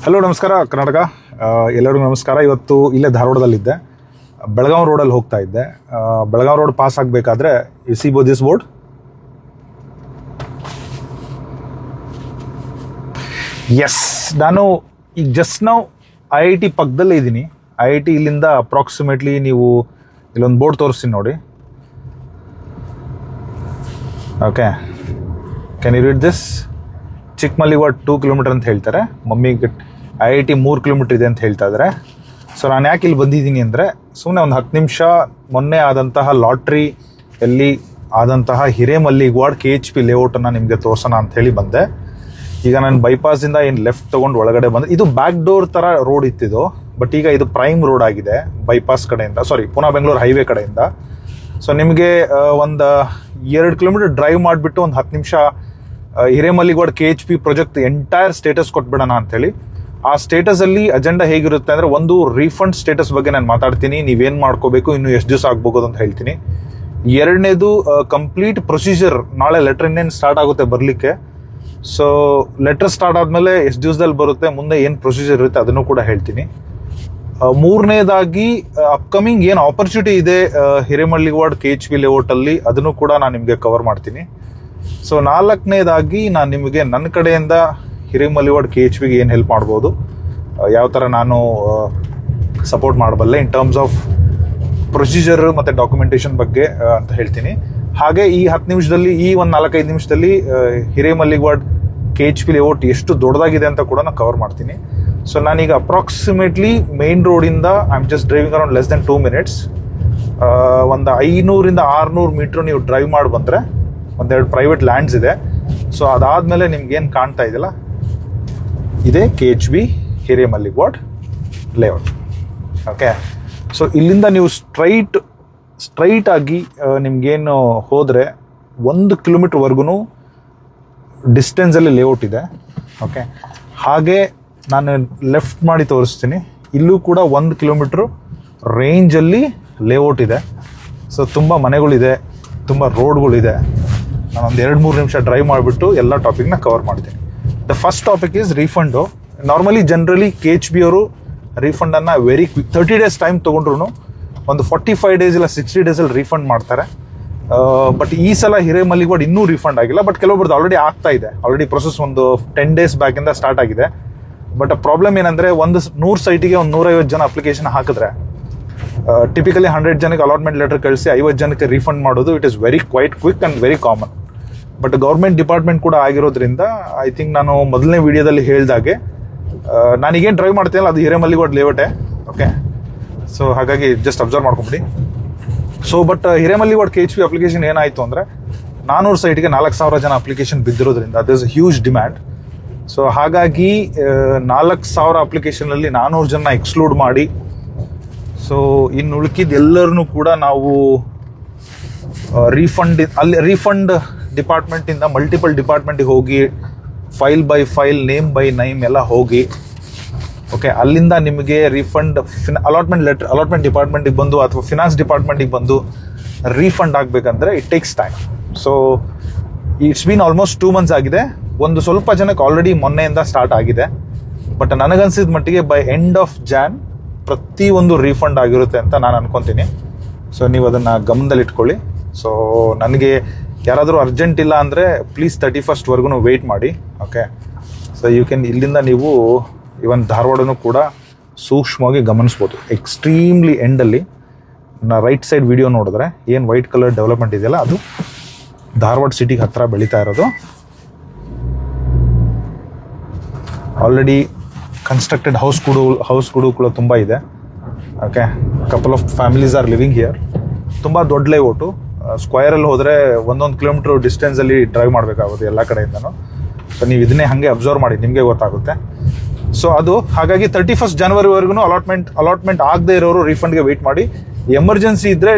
Hello ನಮಸ್ಕಾರ ಕರ್ನಾಟಕ. ಎಲ್ಲರಿಗೂ ನಮಸ್ಕಾರ. ಇವತ್ತು ಇಲ್ಲೇ ಧಾರವಾಡದಲ್ಲಿದ್ದೆ, ಬೆಳಗಾವಿ ರೋಡಲ್ಲಿ ಹೋಗ್ತಾ ಇದ್ದೆ. ಬೆಳಗಾವಿ ರೋಡ್ ಪಾಸ್ ಆಗಬೇಕಾದ್ರೆ ಯು ಸಿ ಬೋ ದಿಸ್ ಬೋರ್ಡ್. ಎಸ್, ನಾನು ಈಗ ಜಸ್ಟ್ ನಾವು IIT ಪಕ್ಕದಲ್ಲೇ ಇದ್ದೀನಿ. IIT ಇಲ್ಲಿಂದ ಅಪ್ರಾಕ್ಸಿಮೇಟ್ಲಿ ನೀವು ಇಲ್ಲೊಂದು ಬೋರ್ಡ್ ತೋರಿಸ್ತೀನಿ ನೋಡಿ. Okay, can you read this? ಚಿಕ್ಕಮಲ್ಲಿಗೆ 2 ಕಿಲೋಮೀಟರ್ ಅಂತ ಹೇಳ್ತಾರೆ, ಮಮ್ಮಿಗೆ IIT 3 ಕಿಲೋಮೀಟರ್ ಇದೆ ಅಂತ ಹೇಳ್ತಾ ಇದ್ದಾರೆ. ಸೊ ನಾನು ಯಾಕೆ ಇಲ್ಲಿ ಬಂದಿದ್ದೀನಿ ಅಂದರೆ, ಸುಮ್ಮನೆ ಒಂದು 10 ನಿಮಿಷ ಮೊನ್ನೆ ಆದಂತಹ ಲಾಟ್ರಿಯಲ್ಲಿ ಆದಂತಹ ಹಿರೇಮಲ್ಲಿಗವಾಡ್ KHP ಲೇಔಟನ್ನು ನಿಮಗೆ ತೋರ್ಸೋಣ ಅಂತ ಹೇಳಿ ಬಂದೆ. ಈಗ ನಾನು ಬೈಪಾಸಿಂದ ಏನು ಲೆಫ್ಟ್ ತೊಗೊಂಡು ಒಳಗಡೆ ಬಂದೆ. ಇದು ಬ್ಯಾಕ್ ಡೋರ್ ಥರ ರೋಡ್ ಇತ್ತಿದು, ಬಟ್ ಈಗ ಇದು ಪ್ರೈಮ್ ರೋಡ್ ಆಗಿದೆ ಬೈಪಾಸ್ ಕಡೆಯಿಂದ, ಪುನಾ ಬೆಂಗಳೂರು ಹೈವೇ ಕಡೆಯಿಂದ. ಸೊ ನಿಮಗೆ ಒಂದು 2 ಕಿಲೋಮೀಟರ್ ಡ್ರೈವ್ ಮಾಡಿಬಿಟ್ಟು ಒಂದು 10 ನಿಮಿಷ ಹಿರೇಮಲ್ಲಿಗವಾಡ್ KHP ಪ್ರಾಜೆಕ್ಟ್ ಎಂಟೈರ್ ಸ್ಟೇಟಸ್ ಕೊಟ್ಬಿಡೋಣ ಅಂತೇಳಿ. ಆ ಸ್ಟೇಟಸಲ್ಲಿ ಅಜೆಂಡಾ ಹೇಗಿರುತ್ತೆ ಅಂದರೆ, ಒಂದು ರೀಫಂಡ್ ಸ್ಟೇಟಸ್ ಬಗ್ಗೆ ನಾನು ಮಾತಾಡ್ತೀನಿ, ನೀವೇನು ಮಾಡ್ಕೋಬೇಕು, ಇನ್ನು ಎಷ್ಟು ದಿವಸ ಆಗ್ಬೋದು ಅಂತ ಹೇಳ್ತೀನಿ. ಎರಡನೇದು ಕಂಪ್ಲೀಟ್ ಪ್ರೊಸೀಜರ್, ನಾಳೆ ಲೆಟರ್ ಇನ್ನೇನು ಸ್ಟಾರ್ಟ್ ಆಗುತ್ತೆ ಬರಲಿಕ್ಕೆ. ಸೊ ಲೆಟರ್ ಸ್ಟಾರ್ಟ್ ಆದಮೇಲೆ ಎಷ್ಟು ದಿವಸದಲ್ಲಿ ಬರುತ್ತೆ, ಮುಂದೆ ಏನು ಪ್ರೊಸೀಜರ್ ಇರುತ್ತೆ ಅದನ್ನು ಕೂಡ ಹೇಳ್ತೀನಿ. ಮೂರನೇದಾಗಿ ಅಪ್ಕಮಿಂಗ್ ಏನು ಆಪರ್ಚುನಿಟಿ ಇದೆ ಹಿರೇಮಲ್ಲಿಗವಾಡ್ KHP ಲೇಔಟಲ್ಲಿ, ಅದನ್ನು ಕೂಡ ನಾನು ನಿಮಗೆ ಕವರ್ ಮಾಡ್ತೀನಿ. ಸೊ ನಾಲ್ಕನೇದಾಗಿ ನಾನು ನಿಮಗೆ ನನ್ನ ಕಡೆಯಿಂದ ಹಿರೇಮಲ್ಲಿಗವಾಡ್ KHPಗೆ ಏನು ಹೆಲ್ಪ್ ಮಾಡ್ಬೋದು, ಯಾವ ಥರ ನಾನು ಸಪೋರ್ಟ್ ಮಾಡಬಲ್ಲೆ ಇನ್ ಟರ್ಮ್ಸ್ ಆಫ್ ಪ್ರೊಸೀಜರ್ ಮತ್ತು ಡಾಕ್ಯುಮೆಂಟೇಷನ್ ಬಗ್ಗೆ ಅಂತ ಹೇಳ್ತೀನಿ. ಹಾಗೆ ಈ 10 ನಿಮಿಷದಲ್ಲಿ, ಈ ಒಂದು 4-5 ನಿಮಿಷದಲ್ಲಿ ಹಿರೇಮಲ್ಲಿಗವಾಡ್ KHP ಲೇಔಟ್ ಎಷ್ಟು ದೊಡ್ಡದಾಗಿದೆ ಅಂತ ಕೂಡ ನಾನು ಕವರ್ ಮಾಡ್ತೀನಿ. ಸೊ ನಾನೀಗ ಅಪ್ರಾಕ್ಸಿಮೇಟ್ಲಿ ಮೇನ್ ರೋಡಿಂದ I am just driving around less than 2 minutes. ಒಂದು 500-600 ಮೀಟ್ರ್ ನೀವು ಡ್ರೈವ್ ಮಾಡಿ ಬಂದರೆ ಒಂದೆರಡು ಪ್ರೈವೇಟ್ ಲ್ಯಾಂಡ್ಸ್ ಇದೆ. ಸೊ ಅದಾದಮೇಲೆ ನಿಮ್ಗೇನು ಕಾಣ್ತಾ ಇದೆಯಲ್ಲ, ಇದೇ KHP ಹಿರೇಮಲ್ಲಿಗವಾಡ್ ಲೇಔಟ್. ಓಕೆ, ಸೊ ಇಲ್ಲಿಂದ ನೀವು ಸ್ಟ್ರೈಟ್ ಆಗಿ ನಿಮ್ಗೇನು ಹೋದರೆ 1 ಕಿಲೋಮೀಟ್ರ್ವರೆಗೂ ಡಿಸ್ಟೆನ್ಸಲ್ಲಿ ಲೇಔಟ್ ಇದೆ. ಓಕೆ, ಹಾಗೆ ನಾನು ಲೆಫ್ಟ್ ಮಾಡಿ ತೋರಿಸ್ತೀನಿ, ಇಲ್ಲೂ ಕೂಡ 1 ಕಿಲೋಮೀಟ್ರ್ ರೇಂಜಲ್ಲಿ ಲೇಔಟ್ ಇದೆ. ಸೊ ತುಂಬ ಮನೆಗಳಿದೆ, ತುಂಬ ರೋಡ್ಗಳಿದೆ. ನಾನೊಂದು 2-3 ನಿಮಿಷ ಡ್ರೈವ್ ಮಾಡಿಬಿಟ್ಟು ಎಲ್ಲ ಟಾಪಿಕ್ನ ಕವರ್ ಮಾಡ್ತೀನಿ. The first topic is refund. Normally generally KHP ಅವರು ರೀಫಂಡನ್ನು ವೆರಿ ಕ್ವಿಕ್ 30 days ಟೈಮ್ ತೊಗೊಂಡ್ರು ಒಂದು 45 days ಇಲ್ಲ 60 daysಲ್ಲಿ ರೀಫಂಡ್ ಮಾಡ್ತಾರೆ. ಬಟ್ ಈ ಸಲ ಹಿರೇಮಲ್ಲಿಗವಾಡ್ ಇನ್ನೂ ರೀಫಂಡ್ ಆಗಿಲ್ಲ. ಬಟ್ ಕೆಲವೊಬ್ರದ್ದು ಆಲ್ರೆಡಿ ಆಗ್ತಾ ಇದೆ, ಆಲ್ರೆಡಿ ಪ್ರೊಸೆಸ್ ಒಂದು 10 days ಬ್ಯಾಕಿಂದ ಸ್ಟಾರ್ಟ್ ಆಗಿದೆ. ಬಟ್ ಪ್ರಾಬ್ಲಮ್ ಏನಂದರೆ, ಒಂದು 100 ಸೈಟಿಗೆ ಒಂದು 150 ಜನ ಅಪ್ಲಿಕೇಶನ್ ಹಾಕಿದ್ರೆ ಟಿಪಿಕಲಿ 100 ಜನಕ್ಕೆ ಅಲಾಟ್ಮೆಂಟ್ ಲೆಟರ್ ಕಳಿಸಿ 50 ಜನಕ್ಕೆ ರೀಫಂಡ್ ಮಾಡೋದು it is very quite quick and very common. But government department ಕೂಡ ಆಗಿರೋದ್ರಿಂದ ಐ ಥಿಂಕ್ ನಾನು ಮೊದಲನೇ ವಿಡಿಯೋದಲ್ಲಿ ಹೇಳಿದಾಗೆ ನಾನೀಗೇನು ಡ್ರೈವ್ ಮಾಡ್ತೀನಲ್ಲ ಅದು ಹಿರೇಮಲ್ಲಿಗವಾಡ್ ಲೇಔಟೇ. ಓಕೆ, ಸೊ ಹಾಗಾಗಿ ಜಸ್ಟ್ ಅಬ್ಸರ್ವ್ ಮಾಡ್ಕೊಂಬಿಡಿ. So but Hiremalligawad KHP application ಏನಾಯಿತು ಅಂದರೆ, 400 ಸೈಟ್ಗೆ 4000 ಜನ ಅಪ್ಲಿಕೇಶನ್ ಬಿದ್ದಿರೋದ್ರಿಂದ there is huge demand. So ಹಾಗಾಗಿ 4000 ಅಪ್ಲಿಕೇಶನಲ್ಲಿ 400 ಜನ ಎಕ್ಸ್ಕ್ಲೂಡ್ ಮಾಡಿ, ಸೊ ಇನ್ನು ಉಳ್ಕಿದ್ದು ಎಲ್ಲರನ್ನೂ ಕೂಡ ನಾವು ರೀಫಂಡ್ ಡಿಪಾರ್ಟ್ಮೆಂಟಿಂದ ಮಲ್ಟಿಪಲ್ ಡಿಪಾರ್ಟ್ಮೆಂಟಿಗೆ ಹೋಗಿ file by file, name by name ಎಲ್ಲ ಹೋಗಿ, ಓಕೆ, ಅಲ್ಲಿಂದ ನಿಮಗೆ ರೀಫಂಡ್ ಅಲಾಟ್ಮೆಂಟ್ ಡಿಪಾರ್ಟ್ಮೆಂಟಿಗೆ ಬಂದು ಅಥವಾ ಫಿನಾನ್ಸ್ ಡಿಪಾರ್ಟ್ಮೆಂಟಿಗೆ ಬಂದು ರೀಫಂಡ್ ಆಗಬೇಕಂದ್ರೆ it takes time. So it's been almost 2 months ಆಗಿದೆ. ಒಂದು ಸ್ವಲ್ಪ ಜನಕ್ಕೆ ಆಲ್ರೆಡಿ ಮೊನ್ನೆಯಿಂದ ಸ್ಟಾರ್ಟ್ ಆಗಿದೆ. ಬಟ್ ನನಗನ್ಸಿದ ಮಟ್ಟಿಗೆ ಬೈ ಎಂಡ್ ಆಫ್ ಜಾನ್ ಪ್ರತಿಯೊಂದು ರೀಫಂಡ್ ಆಗಿರುತ್ತೆ ಅಂತ ನಾನು ಅನ್ಕೊತೀನಿ. ಸೊ ನೀವು ಅದನ್ನು ಗಮನದಲ್ಲಿಟ್ಕೊಳ್ಳಿ. ಸೊ ನನಗೆ ಯಾರಾದರೂ ಅರ್ಜೆಂಟ್ ಇಲ್ಲ ಅಂದರೆ ಪ್ಲೀಸ್ 31st ವೆಯ್ಟ್ ಮಾಡಿ. ಓಕೆ, ಸೊ ಯು ಕ್ಯಾನ್ ಇಲ್ಲಿಂದ ನೀವು ಇವನ್ ಧಾರವಾಡನೂ ಕೂಡ ಸೂಕ್ಷ್ಮವಾಗಿ ಗಮನಿಸ್ಬೋದು. ಎಕ್ಸ್ಟ್ರೀಮ್ಲಿ ಎಂಡಲ್ಲಿ ರೈಟ್ ಸೈಡ್ ವಿಡಿಯೋ ನೋಡಿದ್ರೆ ಏನು ವೈಟ್ ಕಲರ್ ಡೆವಲಪ್ಮೆಂಟ್ ಇದೆಯಲ್ಲ, ಅದು ಧಾರವಾಡ ಸಿಟಿಗೆ ಹತ್ತಿರ ಬೆಳೀತಾ ಇರೋದು. ಆಲ್ರೆಡಿ ಕನ್ಸ್ಟ್ರಕ್ಟೆಡ್ ಹೌಸ್ಗಳು ಕೂಡ ತುಂಬ ಇದೆ. Okay, couple of families are living here. ತುಂಬ ದೊಡ್ಡ ಲೇಔಟು. ಸ್ಕ್ವೈರಲ್ಲಿ ಹೋದರೆ 1 ಕಿಲೋಮೀಟ್ರ್ ಡಿಸ್ಟೆನ್ಸಲ್ಲಿ ಡ್ರೈವ್ ಮಾಡಬೇಕಾಗುತ್ತೆ ಎಲ್ಲ ಕಡೆಯಿಂದನೂ. ಸೊ ನೀವು ಇದನ್ನೇ ಹಾಗೆ ಅಬ್ಸರ್ವ್ ಮಾಡಿ, ನಿಮಗೆ ಗೊತ್ತಾಗುತ್ತೆ. ಸೊ ಅದು ಹಾಗಾಗಿ 31st ಜನವರಿವರೆಗೂ ಅಲಾಟ್ಮೆಂಟ್ ಆಗದೆ ಇರೋರು ರೀಫಂಡ್ಗೆ ವೆಯ್ಟ್ ಮಾಡಿ. ಎಮರ್ಜೆನ್ಸಿ ಇದ್ದರೆ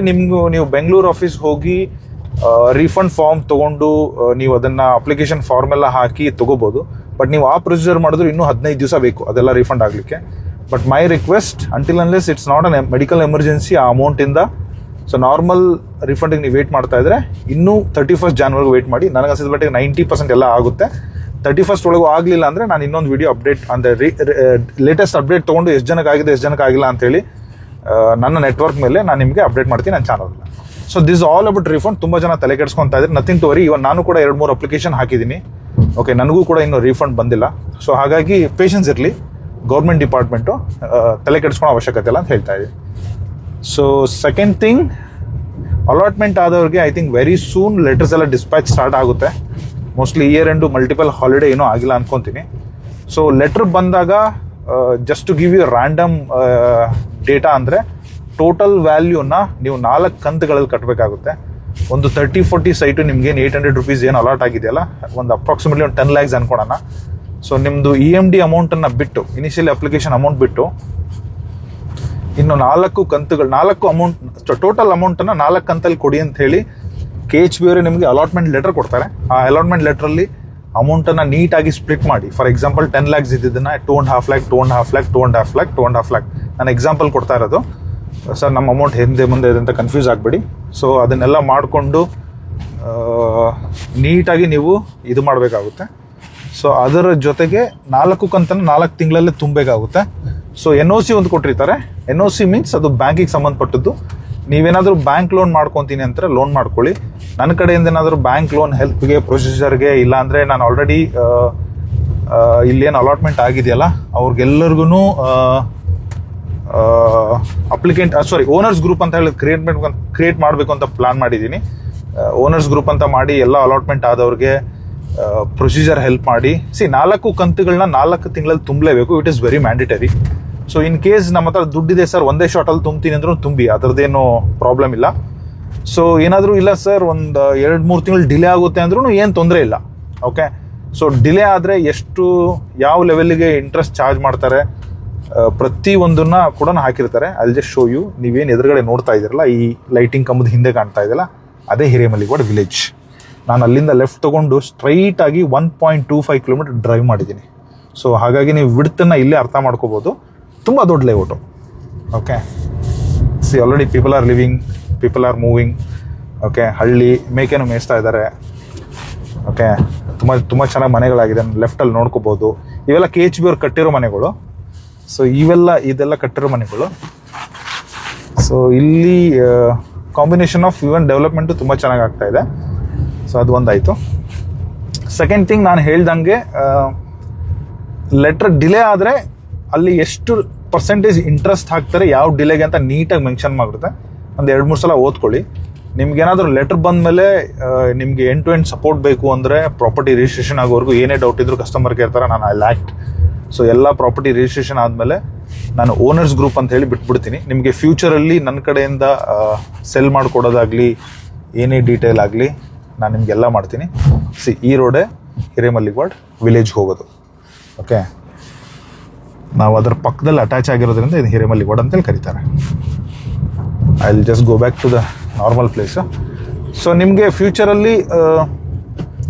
ನೀವು ಬೆಂಗಳೂರು ಆಫೀಸ್ ಹೋಗಿ ರೀಫಂಡ್ ಫಾರ್ಮ್ ತೊಗೊಂಡು ನೀವು ಅದನ್ನು ಅಪ್ಲಿಕೇಶನ್ ಫಾರ್ಮ್ ಎಲ್ಲ ಹಾಕಿ ತೊಗೋಬೋದು. ಬಟ್ ನೀವು ಆ ಪ್ರೊಸೀಜರ್ ಮಾಡಿದ್ರು ಇನ್ನೂ 15 ದಿವಸ ಬೇಕು ಅದೆಲ್ಲ ರೀಫಂಡ್ ಆಗಲಿಕ್ಕೆ. But my request, until unless it's not an medical emergency, ಆ ಅಮೌಂಟಿಂದ ಸೊ ನಾರ್ಮಲ್ ರಿಫಂಡಿಗೆ ನೀವು ವೇಟ್ ಮಾಡ್ತಾ ಇದ್ರೆ ಇನ್ನೂ 31st ಜನವರಿಗೆ ವೇಟ್ ಮಾಡಿ. ನನಗನ್ಸಿದ ಮಟ್ಟಿಗೆ 90% ಎಲ್ಲ ಆಗುತ್ತೆ. 31st ಒಳಗೂ ಆಗಲಿಲ್ಲ ಅಂದರೆ ನಾನು ಇನ್ನೊಂದು ವಿಡಿಯೋ ಅಪ್ಡೇಟ್ ಅಂದರೆ ಲೇಟೆಸ್ಟ್ ಅಪ್ಡೇಟ್ ತೊಗೊಂಡು ಎಷ್ಟು ಜನಕ್ಕೆ ಆಗಿದೆ ಎಷ್ಟು ಜನಕ್ಕೆ ಆಗಿಲ್ಲ ಅಂತೇಳಿ ನನ್ನ ನೆಟ್ವರ್ಕ್ ಮೇಲೆ ನಾನು ನಿಮಗೆ ಅಪ್ಡೇಟ್ ಮಾಡ್ತೀನಿ ನನ್ನ channel. So this all about refund. ತುಂಬ ಜನ ತಲೆ ಕೆಡಿಸ್ಕೊತಾ ಇದ್ದಾರೆ, ನಥಿಂಗ್ ಟು ವರಿ. ಇವನ್ ನಾನು ಕೂಡ 2-3 ಅಪ್ಲಿಕೇಶನ್ ಹಾಕಿದ್ದೀನಿ. ಓಕೆ, ನನಗೂ ಕೂಡ ಇನ್ನೂ ರೀಫಂಡ್ ಬಂದಿಲ್ಲ. ಸೊ ಹಾಗಾಗಿ ಪೇಷನ್ಸ್ ಇರಲಿ, ಗೌರ್ಮೆಂಟ್ ಡಿಪಾರ್ಟ್ಮೆಂಟು ತಲೆ ಕೆಡಿಸ್ಕೊಳೋ ಅವಶ್ಯಕತೆ ಇಲ್ಲ ಅಂತ ಹೇಳ್ತಾ ಇದ್ದೀನಿ. ಸೊ ಸೆಕೆಂಡ್ ಥಿಂಗ್, ಅಲಾಟ್ಮೆಂಟ್ ಆದವ್ರಿಗೆ I think very soon letters ಎಲ್ಲ ಡಿಸ್ಪ್ಯಾಚ್ ಸ್ಟಾರ್ಟ್ ಆಗುತ್ತೆ. Mostly year end multiple holiday ಏನೂ ಆಗಿಲ್ಲ ಅನ್ಕೊತೀನಿ. ಸೊ ಲೆಟ್ರ್ ಬಂದಾಗ just to give you random data ಅಂದರೆ ಟೋಟಲ್ ವ್ಯಾಲ್ಯೂನ ನೀವು 4 ಕಂತುಗಳಲ್ಲಿ ಕಟ್ಟಬೇಕಾಗುತ್ತೆ. ಒಂದು 30-40 ಸೈಟು ನಿಮ್ಗೇನು 800 ರೂಪೀಸ್ ಏನು ಅಲಾಟ್ ಆಗಿದೆಯಲ್ಲ, ಒಂದು ಅಪ್ರಾಕ್ಸಿಮೇಟ್ಲಿ ಒಂದು 10 lakhs ಅನ್ಕೊಳೋಣ. ಸೊ ನಿಮ್ಮದು EMD ಅಮೌಂಟನ್ನು ಬಿಟ್ಟು, ಇನಿಷಿಯಲಿ ಅಪ್ಲಿಕೇಶನ್ ಅಮೌಂಟ್ ಬಿಟ್ಟು ಇನ್ನು 4 ಕಂತುಗಳು, 4 ಅಮೌಂಟ್, ಟೋಟಲ್ ಅಮೌಂಟನ್ನು 4 ಕಂತಲ್ಲಿ ಕೊಡಿ ಅಂತ ಹೇಳಿ KHB ಅವರು ನಿಮಗೆ ಅಲಾಟ್ಮೆಂಟ್ ಲೆಟರ್ ಕೊಡ್ತಾರೆ. ಆ ಅಲಾಟ್ಮೆಂಟ್ ಲೆಟ್ರಲ್ಲಿ ಅಮೌಂಟನ್ನು ನೀಟಾಗಿ ಸ್ಪ್ಲಿಟ್ ಮಾಡಿ. For example 10 lakhs ಇದ್ದಿದ್ದನ್ನು 2.5 lakh, 2.5 lakh, 2.5 lakh, 2.5 lakh. ನಾನು ಎಕ್ಸಾಂಪಲ್ ಕೊಡ್ತಾ ಇರೋದು. ಸರ್ ನಮ್ಮ ಅಮೌಂಟ್ ಹಿಂದೆ ಮುಂದೆ ಇದೆ ಅಂತ ಕನ್ಫ್ಯೂಸ್ ಆಗಬೇಡಿ. ಸೊ ಅದನ್ನೆಲ್ಲ ಮಾಡಿಕೊಂಡು ನೀಟಾಗಿ ನೀವು ಇದು ಮಾಡಬೇಕಾಗುತ್ತೆ. ಸೊ ಅದರ ಜೊತೆಗೆ 4 ಕಂತನ್ನು 4 ತಿಂಗಳಲ್ಲೇ ತುಂಬಬೇಕಾಗುತ್ತೆ. ಸೊ NOC ಒಂದು ಕೊಟ್ಟಿರ್ತಾರೆ. NOC ಮೀನ್ಸ್ ಅದು ಬ್ಯಾಂಕಿಗೆ ಸಂಬಂಧಪಟ್ಟದ್ದು. ನೀವೇನಾದರೂ ಬ್ಯಾಂಕ್ ಲೋನ್ ಮಾಡ್ಕೊತೀನಿ ಅಂತಾರೆ, ಲೋನ್ ಮಾಡ್ಕೊಳ್ಳಿ. ನನ್ನ ಕಡೆಯಿಂದ ಏನಾದರೂ ಬ್ಯಾಂಕ್ ಲೋನ್ ಹೆಲ್ಪ್ಗೆ, ಪ್ರೊಸೀಜರ್ಗೆ, ಇಲ್ಲ ಅಂದರೆ ನಾನು ಆಲ್ರೆಡಿ ಇಲ್ಲೇನು ಅಲಾಟ್ಮೆಂಟ್ ಆಗಿದೆಯಲ್ಲ ಅವ್ರಿಗೆಲ್ಲರಿಗೂ ಓನರ್ಸ್ ಗ್ರೂಪ್ ಅಂತ ಹೇಳಿ ಕ್ರಿಯೇಟ್ ಮಾಡಬೇಕು ಅಂತ ಪ್ಲಾನ್ ಮಾಡಿದ್ದೀನಿ. ಓನರ್ಸ್ ಗ್ರೂಪ್ ಅಂತ ಮಾಡಿ ಎಲ್ಲ ಅಲಾಟ್ಮೆಂಟ್ ಆದವ್ರಿಗೆ ಪ್ರೊಸೀಜರ್ ಹೆಲ್ಪ್ ಮಾಡಿ. 4 ಕಂತುಗಳನ್ನ 4 ತಿಂಗಳಲ್ಲಿ ತುಂಬಲೇಬೇಕು. It is very mandatory. So in case ನಮ್ಮ ಹತ್ರ ದುಡ್ಡಿದೆ ಸರ್, ಒಂದೇ ಶಾರ್ಟಲ್ಲಿ ತುಂಬ್ತೀನಿ ಅಂದ್ರೂ ತುಂಬಿ, ಅದರದ್ದೇನು ಪ್ರಾಬ್ಲಮ್ ಇಲ್ಲ. ಸೊ ಏನಾದರೂ ಇಲ್ಲ ಸರ್ ಒಂದು 2-3 ತಿಂಗಳು ಡಿಲೇ ಆಗುತ್ತೆ ಅಂದ್ರೂ ಏನು ತೊಂದರೆ ಇಲ್ಲ. ಓಕೆ, ಸೊ ಡಿಲೇ ಆದರೆ ಎಷ್ಟು, ಯಾವ ಲೆವೆಲ್ಗೆ ಇಂಟ್ರೆಸ್ಟ್ ಚಾರ್ಜ್ ಮಾಡ್ತಾರೆ, ಪ್ರತಿಯೊಂದನ್ನ ಕೂಡ ಹಾಕಿರ್ತಾರೆ. ಅಲ್ಲಿ ಜಸ್ಟ್ ಶೋ ಯು. ನೀವೇನು ಎದುರುಗಡೆ ನೋಡ್ತಾ ಇದ್ದೀರಲ್ಲ, ಈ ಲೈಟಿಂಗ್ ಕಂಬದ ಹಿಂದೆ ಕಾಣ್ತಾ ಇದೆಯಲ್ಲ, ಅದೇ ಹಿರೇಮಲ್ಲಿಗೋಡ್ ವಿಲೇಜ್. ನಾನು ಅಲ್ಲಿಂದ ಲೆಫ್ಟ್ ತೊಗೊಂಡು ಸ್ಟ್ರೈಟಾಗಿ 1.25 ಕಿಲೋಮೀಟರ್ ಡ್ರೈವ್ ಮಾಡಿದ್ದೀನಿ. ಸೊ ಹಾಗಾಗಿ ನೀವು ವಿಡ್ತನ್ನು ಇಲ್ಲೇ ಅರ್ಥ ಮಾಡ್ಕೋಬೋದು. ತುಂಬ ದೊಡ್ಡ layout. Okay, already people are living, people are moving. Okay, ಹಳ್ಳಿ ಮೇಕೆನೂ ಮೇಯಿಸ್ತಾ ಇದ್ದಾರೆ. ಓಕೆ, ತುಂಬ ಚೆನ್ನಾಗಿ ಮನೆಗಳಾಗಿದೆ. ಲೆಫ್ಟಲ್ಲಿ ನೋಡ್ಕೋಬೋದು. ಇವೆಲ್ಲ KHB ಅವ್ರು ಕಟ್ಟಿರೋ ಮನೆಗಳು. ಸೊ ಇದೆಲ್ಲ ಕಟ್ಟಿರೋ ಮನೆಗಳು. ಸೊ ಇಲ್ಲಿ ಕಾಂಬಿನೇಷನ್ ಆಫ್ ಇವನ್ ಡೆವಲಪ್ಮೆಂಟು ತುಂಬ ಚೆನ್ನಾಗಿ ಆಗ್ತಾ ಇದೆ. ಸೊ ಅದು ಒಂದಾಯಿತು. ಸೆಕೆಂಡ್ ಥಿಂಗ್, ನಾನು ಹೇಳ್ದಂಗೆ ಲೆಟ್ರ್ ಡಿಲೇ ಆದರೆ ಅಲ್ಲಿ ಎಷ್ಟು ಪರ್ಸೆಂಟೇಜ್ ಇಂಟ್ರೆಸ್ಟ್ ಹಾಕ್ತಾರೆ, ಯಾವ ಡಿಲೇಗೆ ಅಂತ ನೀಟಾಗಿ ಮೆನ್ಷನ್ ಮಾಡಿರುತ್ತೆ. ಒಂದು 2-3 ಸಲ ಓದ್ಕೊಳ್ಳಿ. ನಿಮ್ಗೇನಾದರೂ ಲೆಟ್ರ್ ಬಂದಮೇಲೆ ನಿಮಗೆ ಎಂಡ್ ಟು ಎಂಡ್ ಸಪೋರ್ಟ್ ಬೇಕು ಅಂದರೆ, ಪ್ರಾಪರ್ಟಿ ರಿಜಿಸ್ಟ್ರೇಷನ್ ಆಗೋವರೆಗೂ ಏನೇ ಡೌಟ್ ಇದ್ರೂ ಕಸ್ಟಮರ್ ಕೇರ್ ಥರ ನಾನು ಆ್ಯಕ್ಟ್. ಸೊ ಎಲ್ಲ ಪ್ರಾಪರ್ಟಿ ರಿಜಿಸ್ಟ್ರೇಷನ್ ಆದಮೇಲೆ ನಾನು ಓನರ್ಸ್ ಗ್ರೂಪ್ ಅಂತ ಹೇಳಿ ಬಿಟ್ಬಿಡ್ತೀನಿ. ನಿಮಗೆ ಫ್ಯೂಚರಲ್ಲಿ ನನ್ನ ಕಡೆಯಿಂದ ಸೆಲ್ ಮಾಡಿಕೊಡೋದಾಗಲಿ, ಏನೇ ಡೀಟೇಲ್ ಆಗಲಿ ನಾನು ನಿಮಗೆಲ್ಲ ಮಾಡ್ತೀನಿ. ಈ ರೋಡೇ ಹಿರೇಮಲ್ಲಿಗೋಡ್ ವಿಲೇಜ್ ಹೋಗೋದು. ಓಕೆ, ನಾವು ಅದರ ಪಕ್ಕದಲ್ಲಿ ಅಟ್ಯಾಚ್ ಆಗಿರೋದ್ರಿಂದ ಇದು ಹಿರೇಮಲ್ಲಿಗೋಡ್ ಅಂತೇಳಿ ಕರೀತಾರೆ. I will just go back to the normal place. So ನಿಮಗೆ ಫ್ಯೂಚರಲ್ಲಿ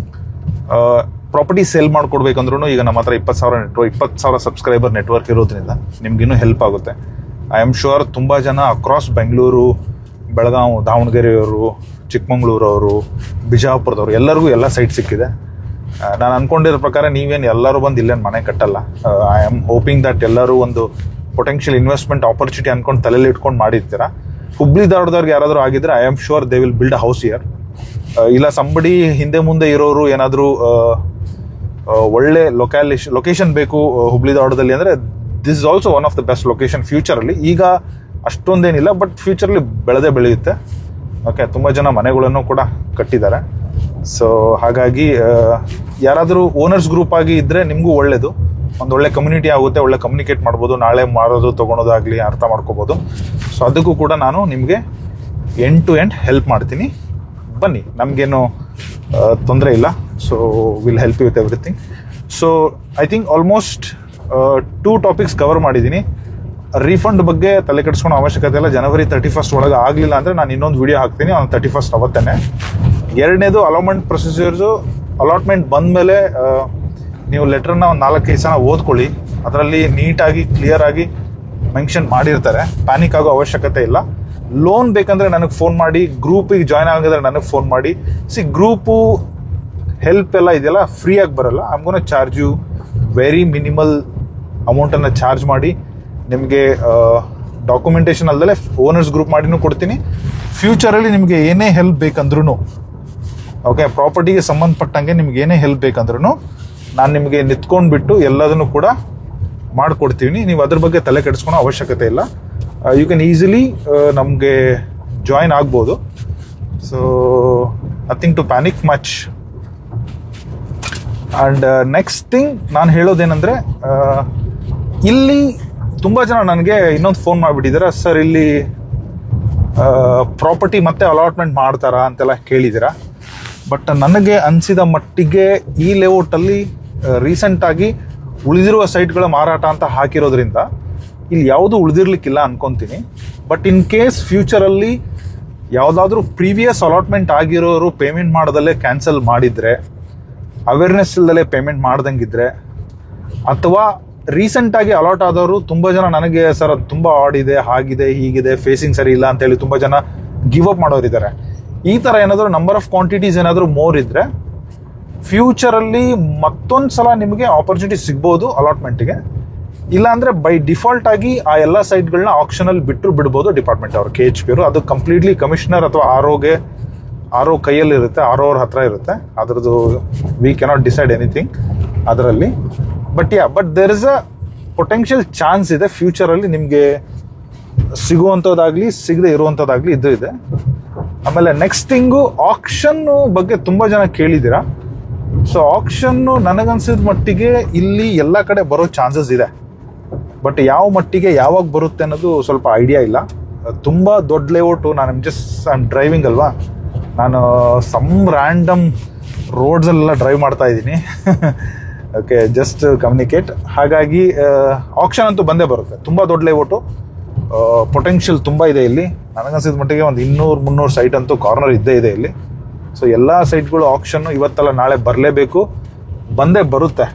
ಪ್ರಾಪರ್ಟಿ ಸೇಲ್ ಮಾಡಿಕೊಡ್ಬೇಕಂದ್ರೂ ಈಗ ನಮ್ಮ ಹತ್ರ 20,000 ಸಬ್ಸ್ಕ್ರೈಬರ್ ನೆಟ್ವರ್ಕ್ ಇರೋದ್ರಿಂದ ನಿಮ್ಗಿನ್ನೂ ಹೆಲ್ಪ್ ಆಗುತ್ತೆ. ಐ ಆಮ್ ಶೂರ್ ತುಂಬ ಜನ ಅಕ್ರಾಸ್ ಬೆಂಗಳೂರು, ಬೆಳಗಾವಿ, ದಾವಣಗೆರೆಯವರು, ಚಿಕ್ಕಮಂಗ್ಳೂರವರು, ಬಿಜಾಪುರದವರು ಎಲ್ಲರಿಗೂ ಎಲ್ಲ ಸೈಟ್ ಸಿಕ್ಕಿದೆ. ನಾನು ಅಂದ್ಕೊಂಡಿರೋ ಪ್ರಕಾರ ನೀವೇನು ಎಲ್ಲರೂ ಬಂದು ಇಲ್ಲೇನು ಮನೆ ಕಟ್ಟಲ್ಲ. ಐ ಆಮ್ ಹೋಪಿಂಗ್ ದಟ್ ಎಲ್ಲರೂ ಒಂದು ಪೊಟೆನ್ಷಿಯಲ್ ಇನ್ವೆಸ್ಟ್ಮೆಂಟ್ ಆಪರ್ಚುನಿಟಿ ಅಂದ್ಕೊಂಡು ತಲೆಯಲ್ಲಿ ಇಟ್ಕೊಂಡು ಮಾಡಿರ್ತೀರ. ಹುಬ್ಳಿ ಧಾರವಾಡದವ್ರಿಗೆ ಯಾರಾದರೂ ಆಗಿದ್ರೆ I am sure they will build a house year. ಇಲ್ಲ ಸಂಬಡಿ ಹಿಂದೆ ಮುಂದೆ ಇರೋರು ಏನಾದರೂ ಒಳ್ಳೆ ಲೊಕೇಶನ್ ಬೇಕು ಹುಬ್ಳಿ ಧಾರವಾಡದಲ್ಲಿ ಅಂದರೆ this is also one of the best location ಫ್ಯೂಚರಲ್ಲಿ. ಈಗ ಅಷ್ಟೊಂದೇನಿಲ್ಲ, ಬಟ್ ಫ್ಯೂಚರಲ್ಲಿ ಬೆಳೆಯುತ್ತೆ. ಓಕೆ, ತುಂಬ ಜನ ಮನೆಗಳನ್ನು ಕೂಡ ಕಟ್ಟಿದ್ದಾರೆ. ಸೊ ಹಾಗಾಗಿ ಯಾರಾದರೂ ಓನರ್ಸ್ ಗ್ರೂಪ್ ಆಗಿ ಇದ್ದರೆ ನಿಮಗೂ ಒಳ್ಳೆಯದು. ಒಂದೊಳ್ಳೆ ಕಮ್ಯುನಿಟಿ ಆಗುತ್ತೆ, ಒಳ್ಳೆ ಕಮ್ಯುನಿಕೇಟ್ ಮಾಡ್ಬೋದು, ನಾಳೆ ಮಾರೋದು ತೊಗೊಳೋದಾಗಲಿ ಅರ್ಥ ಮಾಡ್ಕೋಬೋದು. ಸೊ ಅದಕ್ಕೂ ಕೂಡ ನಾನು ನಿಮಗೆ ಎಂಡ್ ಟು ಎಂಡ್ ಹೆಲ್ಪ್ ಮಾಡ್ತೀನಿ. ಬನ್ನಿ, ನಮಗೇನು ತೊಂದರೆ ಇಲ್ಲ. So will help you with everything. So I think almost 2 topics cover ಮಾಡಿದ್ದೀನಿ. ರೀಫಂಡ್ ಬಗ್ಗೆ ತಲೆ ಕೆಡಿಸ್ಕೊಳ್ಳೋ ಅವಶ್ಯಕತೆ ಇಲ್ಲ. ಜನವರಿ 31st ಒಳಗೆ ಆಗಲಿಲ್ಲ ಅಂದರೆ ನಾನು ಇನ್ನೊಂದು ವಿಡಿಯೋ ಹಾಕ್ತೀನಿ, ಅವ್ನು 31st ಅವತ್ತೇ. ಎರಡನೇದು ಅಲಾಟ್ಮೆಂಟ್ ಪ್ರೊಸೀಜರ್ಸು. ಅಲಾಟ್ಮೆಂಟ್ ಬಂದಮೇಲೆ ನೀವು ಲೆಟ್ರನ್ನ ಒಂದು 4-5 ಸಲ ಓದ್ಕೊಳ್ಳಿ. ಅದರಲ್ಲಿ ನೀಟಾಗಿ ಕ್ಲಿಯರಾಗಿ ಮೆನ್ಷನ್ ಮಾಡಿರ್ತಾರೆ. ಪ್ಯಾನಿಕ್ ಆಗೋ ಅವಶ್ಯಕತೆ ಇಲ್ಲ. ಲೋನ್ ಬೇಕಂದರೆ ನನಗೆ ಫೋನ್ ಮಾಡಿ, ಗ್ರೂಪಿಗೆ ಜಾಯ್ನ್ ಆಗಿದ್ರೆ ನನಗೆ ಫೋನ್ ಮಾಡಿ. ಗ್ರೂಪು ಹೆಲ್ಪ್ ಎಲ್ಲ ಇದೆಯಲ್ಲ ಫ್ರೀಯಾಗಿ ಬರಲ್ಲ. I am gonna charge you very minimal ಅಮೌಂಟನ್ನು ಚಾರ್ಜ್ ಮಾಡಿ ನಿಮಗೆ ಡಾಕ್ಯುಮೆಂಟೇಷನ್ ಅಲ್ಲದೆ ಓನರ್ಸ್ ಗ್ರೂಪ್ ಮಾಡಿನೂ ಕೊಡ್ತೀನಿ. ಫ್ಯೂಚರಲ್ಲಿ ನಿಮಗೆ ಏನೇ ಹೆಲ್ಪ್ ಬೇಕಂದ್ರೂ, ಓಕೆ, ಪ್ರಾಪರ್ಟಿಗೆ ಸಂಬಂಧಪಟ್ಟಂಗೆ ನಿಮ್ಗೆ ಏನೇ ಹೆಲ್ಪ್ ಬೇಕಂದ್ರೂ ನಾನು ನಿಮಗೆ ನಿಂತ್ಕೊಂಡ್ಬಿಟ್ಟು ಎಲ್ಲದನ್ನು ಕೂಡ ಮಾಡಿಕೊಡ್ತೀನಿ. ನೀವು ಅದ್ರ ಬಗ್ಗೆ ತಲೆ ಕೆಡಿಸ್ಕೊಳೋ ಅವಶ್ಯಕತೆ ಇಲ್ಲ. ಯು ಕ್ಯಾನ್ ಈಸಿಲಿ ನಮಗೆ ಜಾಯಿನ್ ಆಗ್ಬೋದು. So nothing to panic much. And next thing ನಾನು ಹೇಳೋದೇನೆಂದರೆ, ಇಲ್ಲಿ ತುಂಬ ಜನ ನನಗೆ ಇನ್ನೊಂದು ಫೋನ್ ಮಾಡಿಬಿಟ್ಟಿದ್ದಾರೆ, ಸರ್ ಇಲ್ಲಿ ಪ್ರಾಪರ್ಟಿ ಮತ್ತೆ ಅಲಾಟ್ಮೆಂಟ್ ಮಾಡ್ತಾರಾ ಅಂತೆಲ್ಲ ಕೇಳಿದ್ದೀರಾ. ಬಟ್ ನನಗೆ ಅನಿಸಿದ ಮಟ್ಟಿಗೆ ಈ ಲೇಔಟಲ್ಲಿ ರೀಸೆಂಟಾಗಿ ಉಳಿದಿರುವ ಸೈಟ್ಗಳ ಮಾರಾಟ ಅಂತ ಹಾಕಿರೋದ್ರಿಂದ ಇಲ್ಲಿ ಯಾವುದು ಉಳಿದಿರ್ಲಿಕ್ಕಿಲ್ಲ ಅನ್ಕೊತೀನಿ. ಬಟ್ ಇನ್ ಕೇಸ್ ಫ್ಯೂಚರಲ್ಲಿ ಯಾವುದಾದ್ರೂ ಪ್ರೀವಿಯಸ್ ಅಲಾಟ್ಮೆಂಟ್ ಆಗಿರೋರು ಪೇಮೆಂಟ್ ಮಾಡೋದಲ್ಲೇ ಕ್ಯಾನ್ಸಲ್ ಮಾಡಿದರೆ, ಅವೇರ್ನೆಸ್ ಇಲ್ಲದಲ್ಲೇ ಪೇಮೆಂಟ್ ಮಾಡ್ದಂಗಿದ್ರೆ, ಅಥವಾ ರೀಸೆಂಟಾಗಿ ಅಲಾಟ್ ಆದವರು ತುಂಬ ಜನ ನನಗೆ ಸರ್ ಅದು ತುಂಬ ಆಡ್ ಇದೆ, ಹಾಗಿದೆ, ಹೀಗಿದೆ, ಫೇಸಿಂಗ್ ಸರಿ ಇಲ್ಲ ಅಂತೇಳಿ ತುಂಬ ಜನ ಗಿವ್ ಅಪ್ ಮಾಡೋರಿದ್ದಾರೆ. ಈ ಥರ ಏನಾದರೂ ನಂಬರ್ ಆಫ್ ಕ್ವಾಂಟಿಟೀಸ್ ಏನಾದರೂ ಮೋರ್ ಇದ್ದರೆ ಫ್ಯೂಚರಲ್ಲಿ ಮತ್ತೊಂದು ಸಲ ನಿಮಗೆ ಆಪರ್ಚುನಿಟಿ ಸಿಗ್ಬೋದು ಅಲಾಟ್ಮೆಂಟ್ಗೆ. ಇಲ್ಲಾಂದರೆ ಬೈ ಡಿಫಾಲ್ಟ್ ಆಗಿ ಆ ಎಲ್ಲ ಸೈಟ್ಗಳನ್ನ ಆಕ್ಷನಲ್ಲಿ ಬಿಡ್ಬೋದು ಡಿಪಾರ್ಟ್ಮೆಂಟ್ ಅವರು, KHP ಅವರು. ಅದು ಕಂಪ್ಲೀಟ್ಲಿ ಕಮಿಷನರ್ ಅಥವಾ ಆರ್.ಒ ಕೈಯಲ್ಲಿರುತ್ತೆ, ಆರ್.ಒ ಅವ್ರ ಹತ್ರ ಇರುತ್ತೆ. ಅದರದ್ದು ವಿ ಕೆನಾಟ್ ಡಿಸೈಡ್ ಎನಿಥಿಂಗ್ ಅದರಲ್ಲಿ. But there is a potential chance ಇದೆ ಫ್ಯೂಚರಲ್ಲಿ ನಿಮಗೆ ಸಿಗುವಂಥದ್ದಾಗಲಿ ಸಿಗದೆ ಇರುವಂಥದ್ದಾಗಲಿ ಇದು ಇದೆ. ಆಮೇಲೆ ನೆಕ್ಸ್ಟ್ ಥಿಂಗು, ಆಕ್ಷನ್ನು ಬಗ್ಗೆ ತುಂಬ ಜನ ಕೇಳಿದ್ದೀರಾ. ಸೊ ಆಕ್ಷನ್ನು ನನಗನ್ಸಿದ ಮಟ್ಟಿಗೆ ಇಲ್ಲಿ ಎಲ್ಲ ಕಡೆ ಬರೋ ಚಾನ್ಸಸ್ ಇದೆ. ಬಟ್ ಯಾವ ಮಟ್ಟಿಗೆ ಯಾವಾಗ ಬರುತ್ತೆ ಅನ್ನೋದು ಸ್ವಲ್ಪ ಐಡಿಯಾ ಇಲ್ಲ. ತುಂಬ ದೊಡ್ಡ ಲೇಔಟು. ನಾನು ಐ ಆಮ್ ಡ್ರೈವಿಂಗ್ ಅಲ್ವಾ, ನಾನು ಸಮ್ ರ್ಯಾಂಡಮ್ ರೋಡ್ಸಲ್ಲೆಲ್ಲ ಡ್ರೈವ್ ಮಾಡ್ತಾ ಇದ್ದೀನಿ. Okay, just communicate. ಹಾಗಾಗಿ ಆಕ್ಷನ್ ಅಂತೂ ಬಂದೇ ಬರುತ್ತೆ. ತುಂಬ ದೊಡ್ಡ ಲೇಔಟು, ಪೊಟೆನ್ಷಿಯಲ್ ತುಂಬ ಇದೆ ಇಲ್ಲಿ. ನನಗನ್ಸಿದ ಮಟ್ಟಿಗೆ ಒಂದು 200-300 ಸೈಟ್ ಅಂತೂ ಕಾರ್ನರ್ ಇದ್ದೇ ಇದೆ ಇಲ್ಲಿ. ಸೊ ಎಲ್ಲ ಸೈಟ್ಗಳು ಆಕ್ಷನ್ನು ಇವತ್ತಲ್ಲ ನಾಳೆ ಬರಲೇಬೇಕು, ಬಂದೇ ಬರುತ್ತೆ.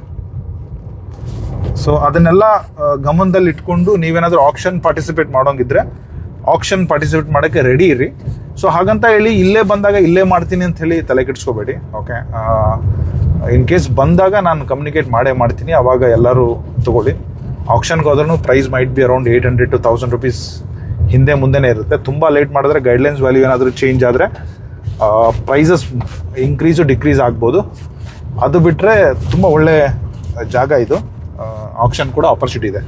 ಸೊ ಅದನ್ನೆಲ್ಲ ಗಮನದಲ್ಲಿ ಇಟ್ಕೊಂಡು ನೀವೇನಾದರೂ ಆಕ್ಷನ್ ಪಾರ್ಟಿಸಿಪೇಟ್ ಮಾಡೋಂಗಿದ್ರೆ ಆಕ್ಷನ್ ಪಾರ್ಟಿಸಿಪೇಟ್ ಮಾಡೋಕ್ಕೆ ರೆಡಿ ಇರಿ. ಸೊ ಹಾಗಂತ ಹೇಳಿ ಇಲ್ಲೇ ಬಂದಾಗ ಇಲ್ಲೇ ಮಾಡ್ತೀನಿ ಅಂತ ಹೇಳಿ ತಲೆ ಕೆಡಿಸ್ಕೋಬೇಡಿ. ಓಕೆ, ಇನ್ ಕೇಸ್ ಬಂದಾಗ ನಾನು ಕಮ್ಯುನಿಕೇಟ್ ಮಾಡ್ತೀನಿ, ಆವಾಗ ಎಲ್ಲರೂ ತಗೊಳ್ಳಿ. ಆಕ್ಷನ್ಗೆ ಹೋದ್ರೂ price might be around 800 to 1000 rupees ಹಿಂದೆ ಮುಂದೆನೇ ಇರುತ್ತೆ. ತುಂಬ ಲೇಟ್ ಮಾಡಿದ್ರೆ ಗೈಡ್ಲೈನ್ಸ್ ವ್ಯಾಲ್ಯೂ ಏನಾದರೂ ಚೇಂಜ್ ಆದರೆ ಪ್ರೈಸಸ್ ಇನ್ಕ್ರೀಸು ಡಿಕ್ರೀಸ್ ಆಗ್ಬೋದು. ಅದು ಬಿಟ್ಟರೆ ತುಂಬ ಒಳ್ಳೆ ಜಾಗ ಇದು, ಆಕ್ಷನ್ ಕೂಡ ಆಪರ್ಚುನಿಟಿ ಇದೆ.